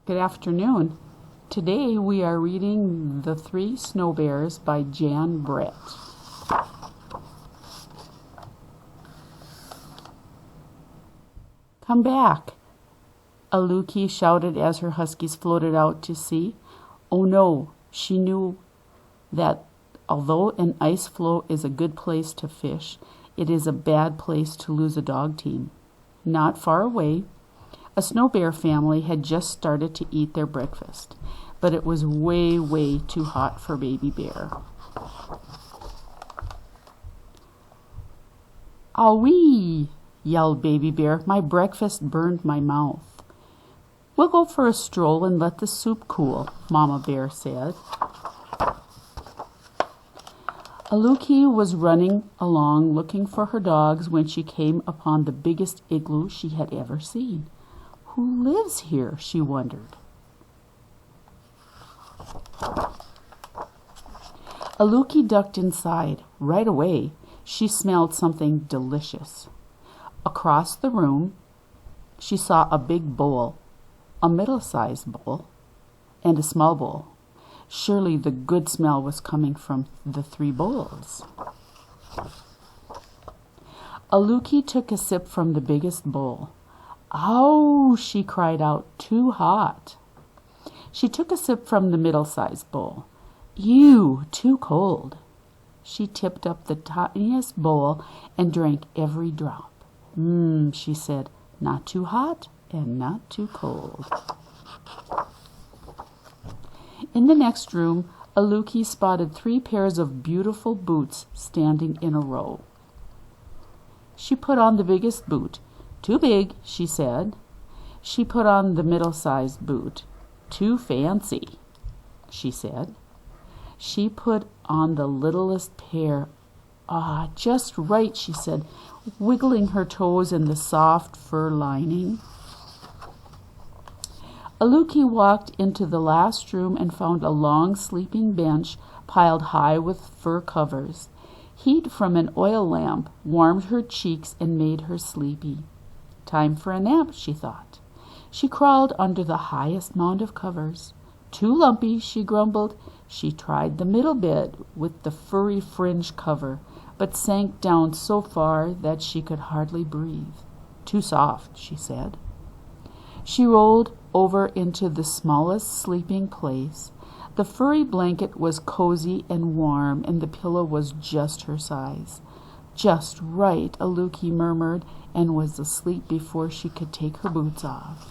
Good afternoon. Today we are reading The Three Snowbears by Jan Brett. Come back, Aluki shouted as her huskies floated out to sea. Oh no, she knew that although an ice floe is a good place to fish, it is a bad place to lose a dog team. Not far away, a Snowbear family had just started to eat their breakfast, but it was way too hot for Baby Bear. "Awee!" yelled Baby Bear. "My breakfast burned my mouth." "We'll go for a stroll and let the soup cool," Mama Bear said. Aluki was running along looking for her dogs when she came upon the biggest igloo she had ever seen. Who lives here, she wondered. Aluki ducked inside. Right away, she smelled something delicious. Across the room, she saw a big bowl, a middle-sized bowl, and a small bowl. Surely the good smell was coming from the three bowls. Aluki took a sip from the biggest bowl. "Ow!" she cried out, "too hot." She took a sip from the middle-sized bowl. "Ew, too cold." She tipped up the tiniest bowl and drank every drop. She said, "Not too hot and not too cold." In the next room, Aluki spotted 3 pairs of beautiful boots standing in a row. She put on the biggest boot. "Too big," she said. She put on the middle-sized boot. "Too fancy," she said. She put on the littlest pair. "Ah, just right," she said, wiggling her toes in the soft fur lining. Aluki walked into the last room and found a long sleeping bench piled high with fur covers. Heat from an oil lamp warmed her cheeks and made her sleepy. Time for a nap, she thought. She crawled under the highest mound of covers. "Too lumpy," she grumbled. She tried the middle bed with the furry fringe cover, but sank down so far that she could hardly breathe. "Too soft," she said. She rolled over into the smallest sleeping place. The furry blanket was cozy and warm, and the pillow was just her size. "Just right," Aluki murmured, and was asleep before she could take her boots off.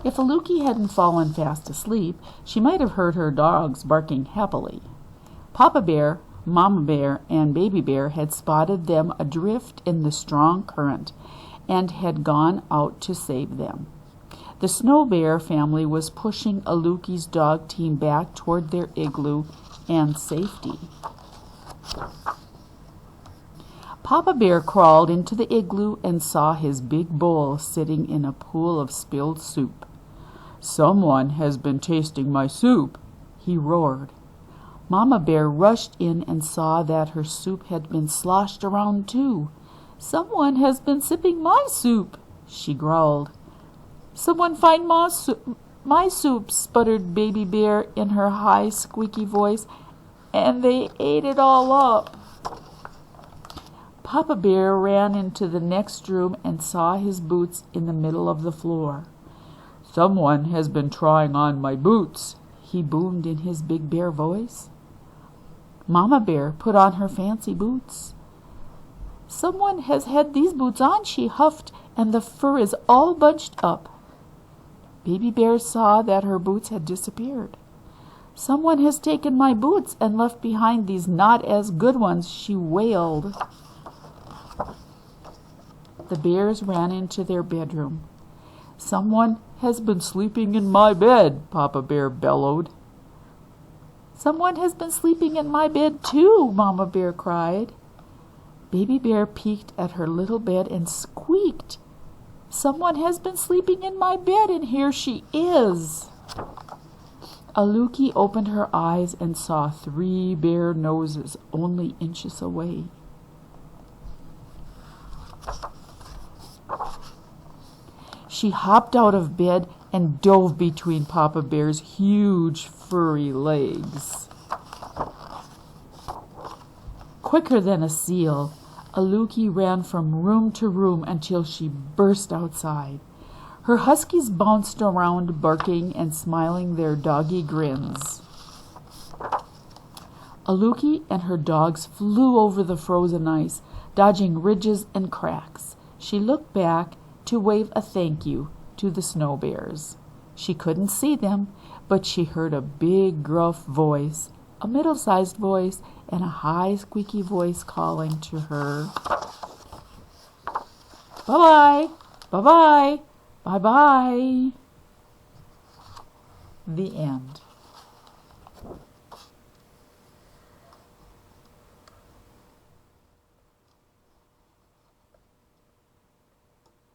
If Aluki hadn't fallen fast asleep, she might have heard her dogs barking happily. Papa Bear, Mama Bear, and Baby Bear had spotted them adrift in the strong current and had gone out to save them. The Snowbear family was pushing Aluki's dog team back toward their igloo and safety. Papa Bear crawled into the igloo and saw his big bowl sitting in a pool of spilled soup. "Someone has been tasting my soup," he roared. Mama Bear rushed in and saw that her soup had been sloshed around too. "Someone has been sipping my soup," she growled. "Someone find my soup," sputtered Baby Bear in her high, squeaky voice, "and they ate it all up." Papa Bear ran into the next room and saw his boots in the middle of the floor. "Someone has been trying on my boots," he boomed in his big bear voice. Mama Bear put on her fancy boots. "Someone has had these boots on," she huffed, "and the fur is all bunched up." Baby Bear saw that her boots had disappeared. "Someone has taken my boots and left behind these not as good ones," she wailed. The bears ran into their bedroom. "Someone has been sleeping in my bed," Papa Bear bellowed. "Someone has been sleeping in my bed too," Mama Bear cried. Baby Bear peeked at her little bed and squeaked. "Someone has been sleeping in my bed, and here she is." Aluki opened her eyes and saw 3 bare noses only inches away. She hopped out of bed and dove between Papa Bear's huge furry legs. Quicker than a seal, Aluki ran from room to room until she burst outside. Her huskies bounced around, barking and smiling their doggy grins. Aluki and her dogs flew over the frozen ice, dodging ridges and cracks. She looked back to wave a thank you to the Snowbears. She couldn't see them, but she heard a big gruff voice, a middle-sized voice, and a high squeaky voice calling to her. Bye-bye, bye-bye, bye-bye. The end.